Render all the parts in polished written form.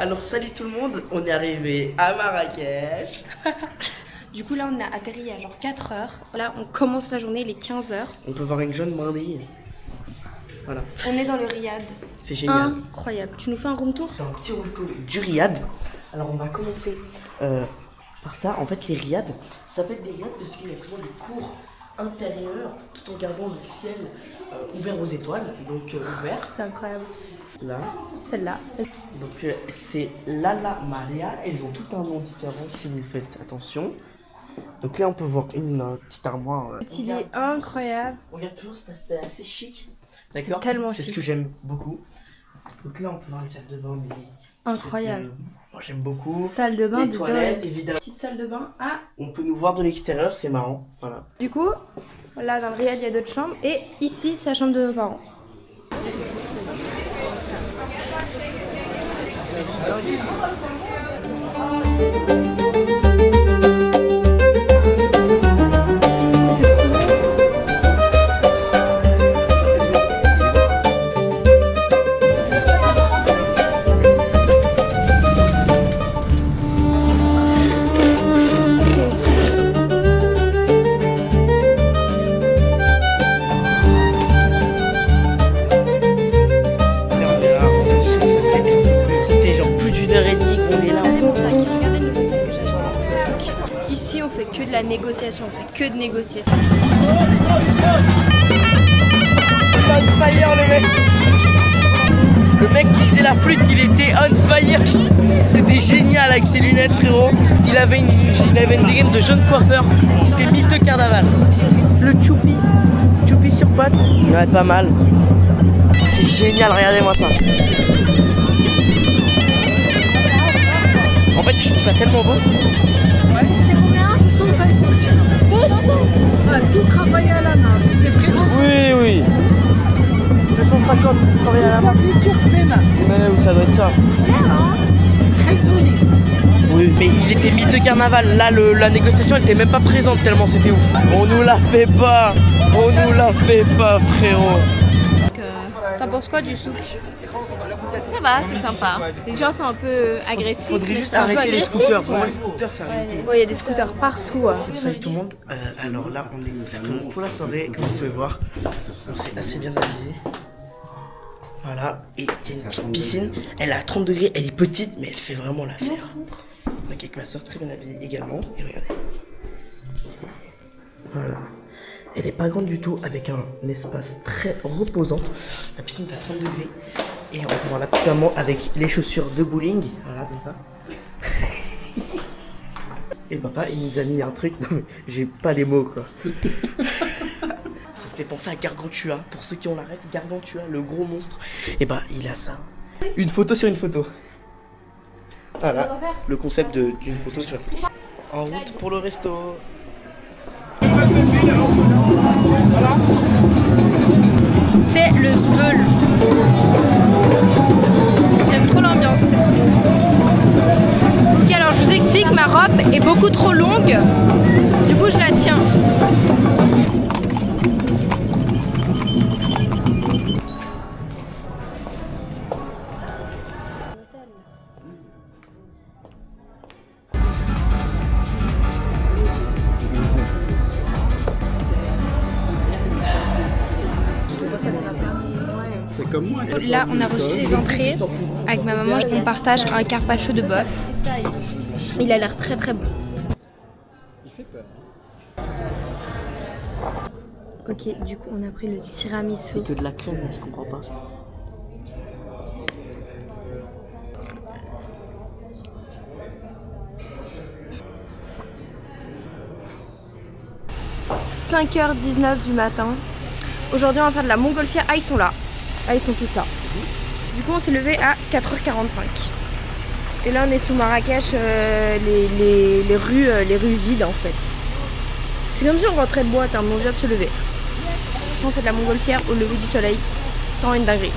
Alors salut tout le monde, on est arrivé à Marrakech. Du coup là on a atterri il y a genre 4 heures. Là on commence la journée, il est 15 heures. On peut voir une jeune brindille. Voilà. On est dans le riad. C'est génial. Incroyable. Tu nous fais un room tour? Un petit room tour du riad. Alors on va commencer par ça. En fait les riads, ça peut être des riads parce qu'il y a souvent des cours intérieurs tout en gardant le ciel ouvert aux étoiles. Donc ouvert. C'est incroyable. Là. Celle-là. Donc c'est Lala Maria. Elles ont tout un nom différent si vous faites attention. Donc là on peut voir une petite armoire. Il est incroyable. On regarde toujours cet aspect assez chic. D'accord. Tellement C'est ce chic. que j'aime beaucoup. Donc là on peut voir une salle de bain mais Incroyable. moi j'aime beaucoup. Salle de bain Les de toilettes dingue. évidemment. Petite salle de bain. Ah. On peut nous voir de l'extérieur, c'est marrant. Voilà. Du coup, là dans le riad il y a d'autres chambres. Et ici c'est la chambre de nos parents. La négociation, on fait que de négociations. On fire le mec. Le mec qui faisait la flûte, il était on fire. C'était génial avec ses lunettes, frérot. Il avait une dégaine de jeune coiffeur. C'était miteux carnaval. Le choupi sur patte. Ouais, pas mal. C'est génial, regardez-moi ça. En fait, je trouve ça tellement beau. Ouais. C'est combien? 200. Ah, tout travailler à la main. T'es prêt? Oui. 250 pour travailler à la main. La culture fait main. Mais oui, ça doit être ça. Cher, hein? Très solide. Oui. Mais il était mythe carnaval. Là, la négociation, elle était même pas présente tellement c'était ouf. On nous la fait pas. Frérot. T'en penses quoi du souk? Ça va, c'est sympa. Les gens sont un peu agressifs. Faudrait juste arrêter les scooters. Vraiment, les scooters, ça arrive tout. Ouais, il y a des scooters partout. Salut tout le monde. Alors là, on est simplement pour la soirée. Comme vous pouvez voir, on s'est assez bien habillé. Voilà. Et il y a une petite piscine. Elle est à 30 degrés. Elle est petite, mais elle fait vraiment l'affaire. Donc avec ma soeur très bien habillée également. Et regardez. Voilà. Elle est pas grande du tout, avec un espace très reposant. La piscine est à 30 degrés. Et on peut voir la petite maman avec les chaussures de bowling. Voilà, comme ça. Et papa, il nous a mis un truc. Non, mais j'ai pas les mots, quoi. Ça me fait penser à Gargantua. Pour ceux qui ont la rêve, Gargantua, le gros monstre. Et bah, il a ça. Une photo sur une photo. Voilà, le concept d'une photo sur une photo. En route pour le resto. C'est le Zbeul. J'aime trop l'ambiance, c'est trop beau. Ok, alors je vous explique, ma robe est beaucoup trop longue. Du coup, je la tiens. Comme moi. Là, on a reçu les entrées. Avec ma maman, on partage un carpaccio de bœuf. Il a l'air très très bon. Il fait peur. Ok, du coup, on a pris le tiramisu. C'est que de la crème, je comprends pas. – 5h19 du matin. Aujourd'hui, on va faire de la montgolfière. Ah, ils sont là. Ah, ils sont tous là. Du coup, on s'est levé à 4h45. Et là, on est sous Marrakech, les rues vides en fait. C'est comme si on rentrait de boîte, hein, mais on vient de se lever. On fait de la montgolfière au lever du soleil, sans une dinguerie.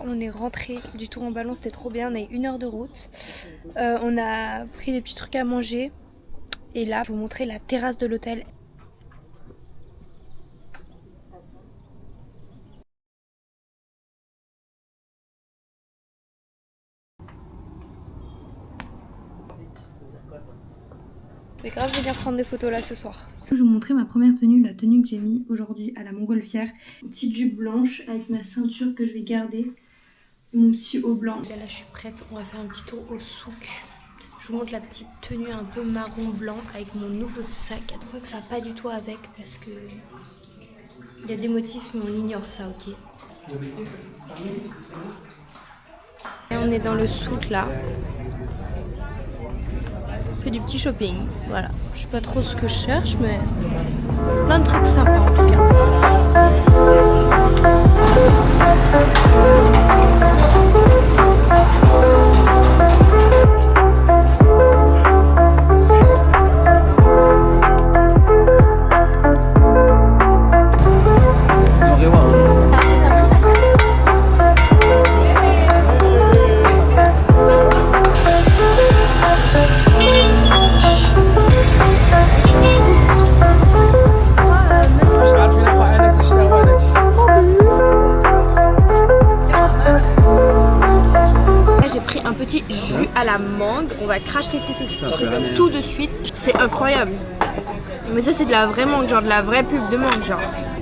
On est rentré du tour en ballon, c'était trop bien, on a eu 1 heure de route. On a pris des petits trucs à manger. Et là, je vais vous montrer la terrasse de l'hôtel. Je vais grave venir prendre des photos là ce soir. Je vais vous montrer ma première tenue, la tenue que j'ai mis aujourd'hui à la Montgolfière. Une petite jupe blanche avec ma ceinture que je vais garder. Mon petit haut blanc. Là, je suis prête, on va faire un petit tour au souk. Je vous montre la petite tenue un peu marron blanc avec mon nouveau sac. Je crois que ça va pas du tout avec parce que il y a des motifs mais on ignore ça, ok. Et on est dans le souk là. On fait du petit shopping, voilà. Je sais pas trop ce que je cherche mais plein de trucs sympas en tout cas. À la mangue, on va crash tester ce truc tout de suite, c'est incroyable. Mais ça c'est de la vraie mangue, genre de la vraie pub de mangue genre.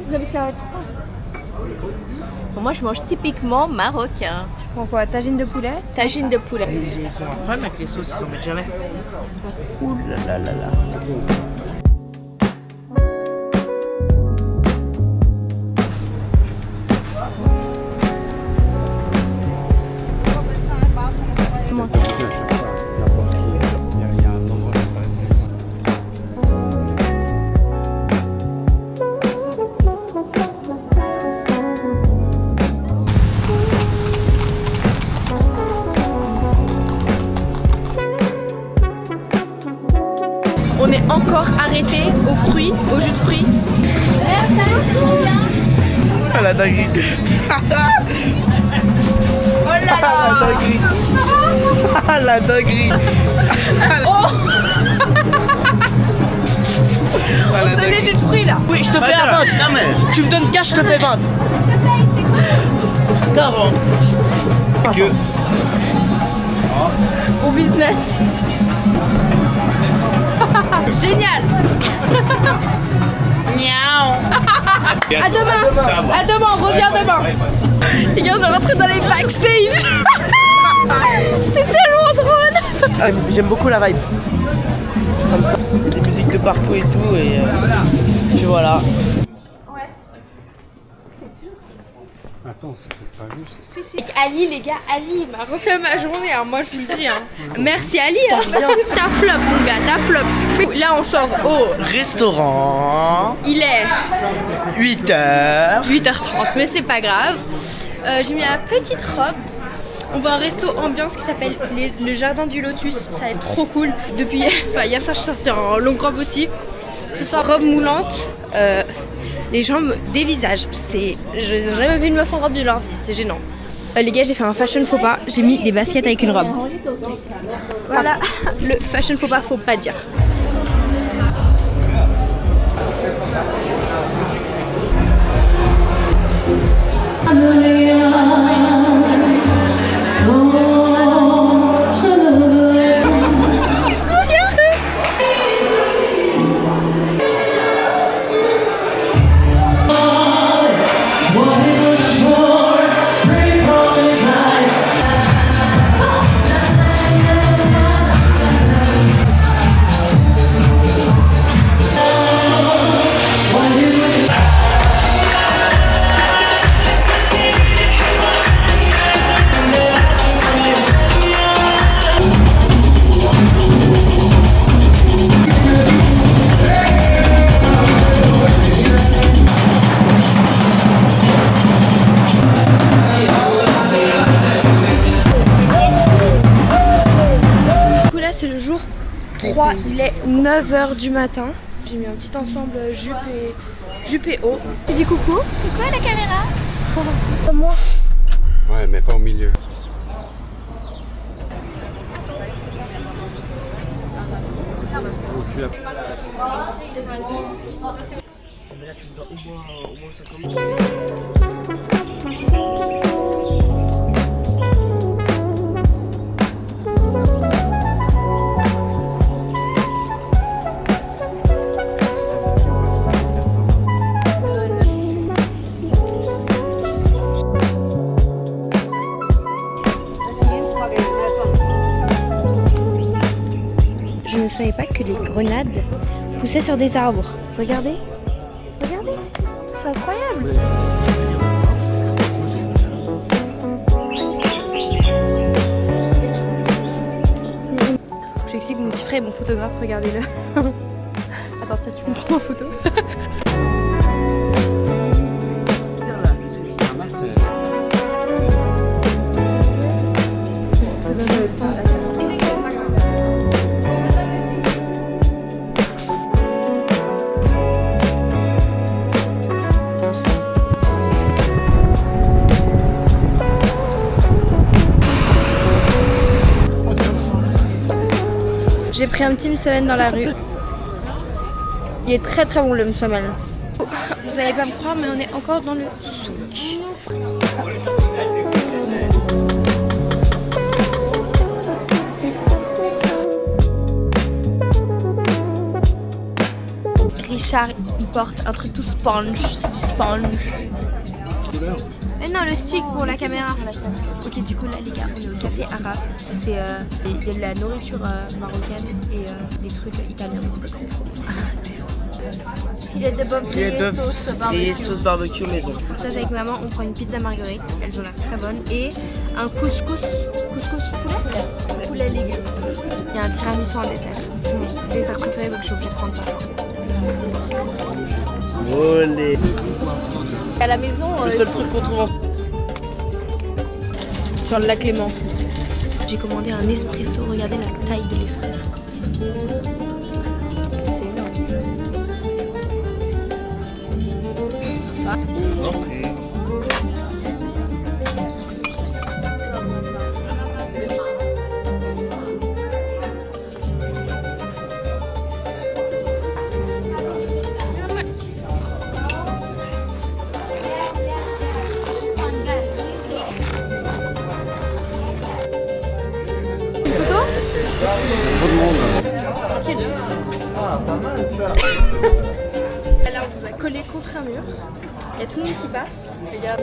Vous avez ça à Moi je mange typiquement marocain. Tu prends quoi? Tagine de poulet? Tagine de poulet. Ils sont incroyables avec les sauces, ils en mettent jamais. Ouh là là là là. On est encore arrêté aux fruits, au jus de fruits. Ah la dinguerie. Oh là là. La dinguerie. Ah la dinguerie. Oh. On se fait des jus de fruits là. Oui, je te fais à 20 quand même. Tu me donnes cash, je te fais 20. 40. Que. Au business. Génial. À demain. À demain, on revient demain. Les gars, on est rentrés dans les backstage. C'est tellement drôle. Ah, j'aime beaucoup la vibe. Comme ça. Il y a des musiques de partout et tout et puis voilà. Attends, c'est pas juste. Si, si. Avec Ali, les gars, Ali m'a refait ma journée, hein, moi je vous le dis. Hein. Merci Ali, hein. T'as flop mon gars, t'as flop. Là on sort au restaurant. Il est 8h. 8h30, mais c'est pas grave. J'ai mis ma petite robe. On va à un resto ambiance qui s'appelle le Jardin du Lotus, ça va être trop cool. Depuis hier soir je suis sortie en longue robe aussi. Ce soir robe moulante. Les gens me dévisagent, je n'ai jamais vu une meuf en robe de leur vie, c'est gênant. Les gars, j'ai fait un fashion faux pas, j'ai mis des baskets avec une robe. Voilà, le fashion faux pas, faut pas dire. C'est le jour 3, il est 9h du matin. J'ai mis un petit ensemble jupe et haut. Tu dis coucou? Coucou à la caméra. Moi. Ouais, mais pas au milieu. Oh, tu as... Mais là, tu me dois au moins 50 minutes. Je ne savais pas que les grenades poussaient sur des arbres. Regardez. Regardez. C'est incroyable. Je explique que mon petit frère est mon photographe, regardez-le. Attends, tiens, tu me prends en photo. J'ai pris un petit msemen dans la rue. Il est très très bon le msemen. Vous n'allez pas me croire mais on est encore dans le souk. Richard il porte un truc tout sponge, c'est du sponge. Mais non, le stick pour la caméra. Ok, du coup là les gars, on est au café arabe. Il y a de la nourriture marocaine et des trucs italiens, donc c'est trop bon. Filet de bœuf Et sauce barbecue maison. Je partage avec maman, on prend une pizza marguerite, elles ont l'air très bonnes. Et un couscous poulet légumes. Il y a un tiramisu en dessert. C'est mon dessert préféré donc je suis obligée de prendre ça. Olé. À la maison, Le seul truc qu'on trouve en... sur le lac Léman. J'ai commandé un espresso, regardez la taille de l'espresso. C'est énorme. Là, on vous a collé contre un mur. Il y a tout le monde qui passe. Regarde.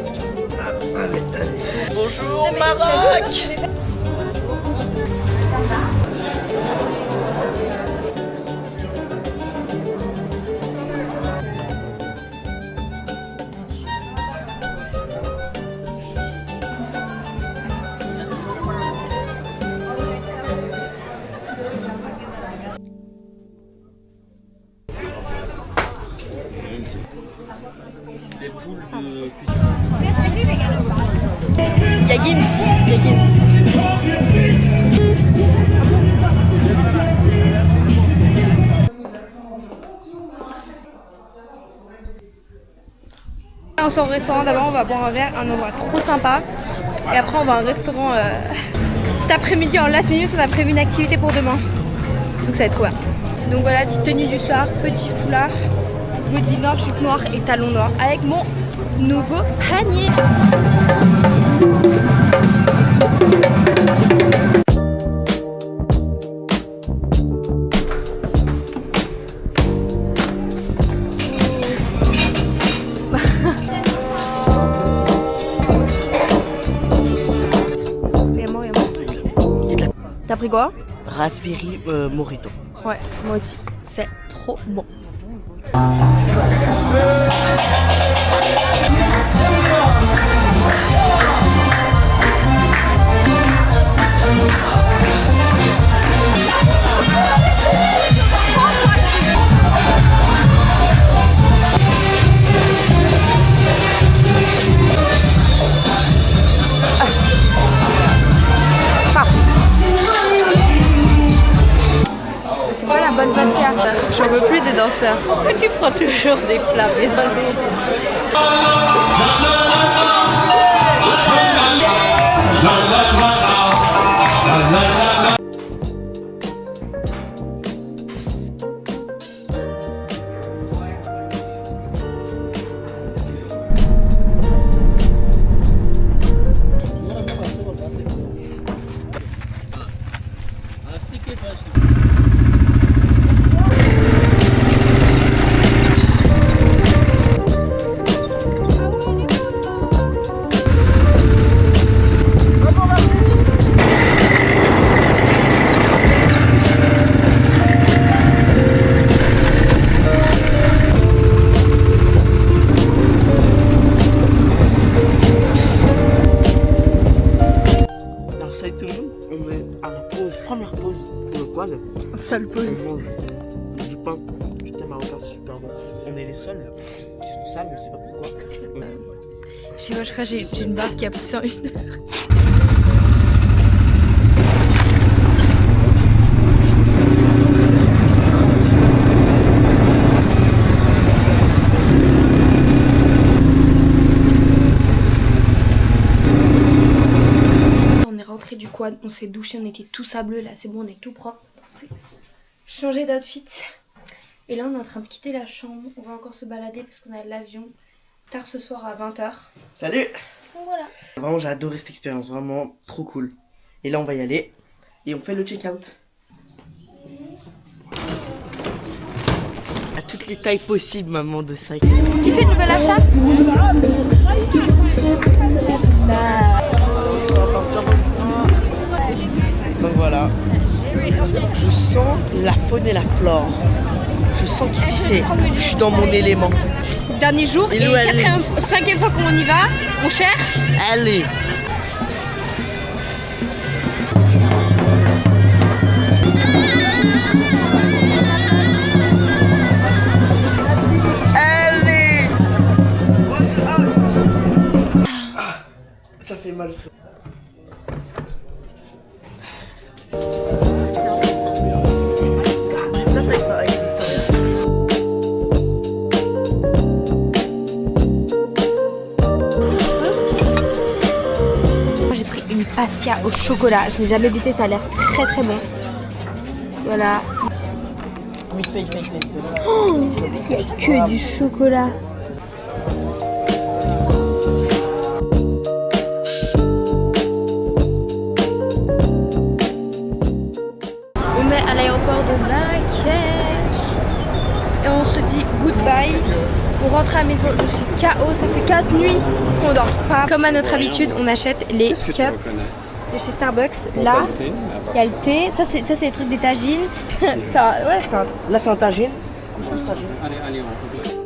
Bonjour Maroc. Il y a Gims. Il y a Gims. On sort au restaurant d'abord, on va boire un verre, un endroit trop sympa. Et après on va à un restaurant. Cet après-midi en last minute on a prévu une activité pour demain. Donc ça va être trop bien. Donc voilà, petite tenue du soir, petit foulard, body noir, jupe noire et talons noirs avec mon nouveau panier. T'as pris quoi? Raspberry mojito. Ouais, moi aussi. C'est trop bon. C'est quoi la bonne pâtissière? J'en veux plus des danseurs. Pourquoi tu prends toujours des plats bien lourds? Salut tout le monde, on est à la pause, première pause pour le quad. Seule pause. On mange du pain, du thé marocain, c'est super bon. On est les seuls qui sont sales, je sais pas pourquoi. Je sais pas, je crois que j'ai une barbe qui a poussé en 1 heure. Du quad, on s'est douché, on était tout sableux, là c'est bon, on est tout propre, on s'est changé d'outfit et là on est en train de quitter la chambre, on va encore se balader parce qu'on a l'avion tard ce soir à 20h. Salut! Donc voilà. Vraiment j'ai adoré cette expérience, vraiment trop cool. Et là on va y aller et on fait le check-out. À toutes les tailles possibles maman de sac. Vous kiffez le nouvel achat? Donc voilà, je sens la faune et la flore. Je sens qu'ici je suis dans mon élément. Dernier jour et 5e fois qu'on y va, on cherche. Allez. Allez. Ah, ça fait mal frère. Pastia au chocolat, je l'ai jamais goûté, ça a l'air très très bon. Voilà. Oh, il n'y a que du chocolat. On est à l'aéroport de Marrakech et on se dit goodbye. On rentre à la maison, je suis KO, ça fait 4 nuits qu'on dort pas. Comme à notre habitude, on achète les cups de chez Starbucks. Là, il y a le thé, ça c'est les trucs des tagines. Ça, ouais, ça. Là c'est un tagine, couscous tagine. Allez, on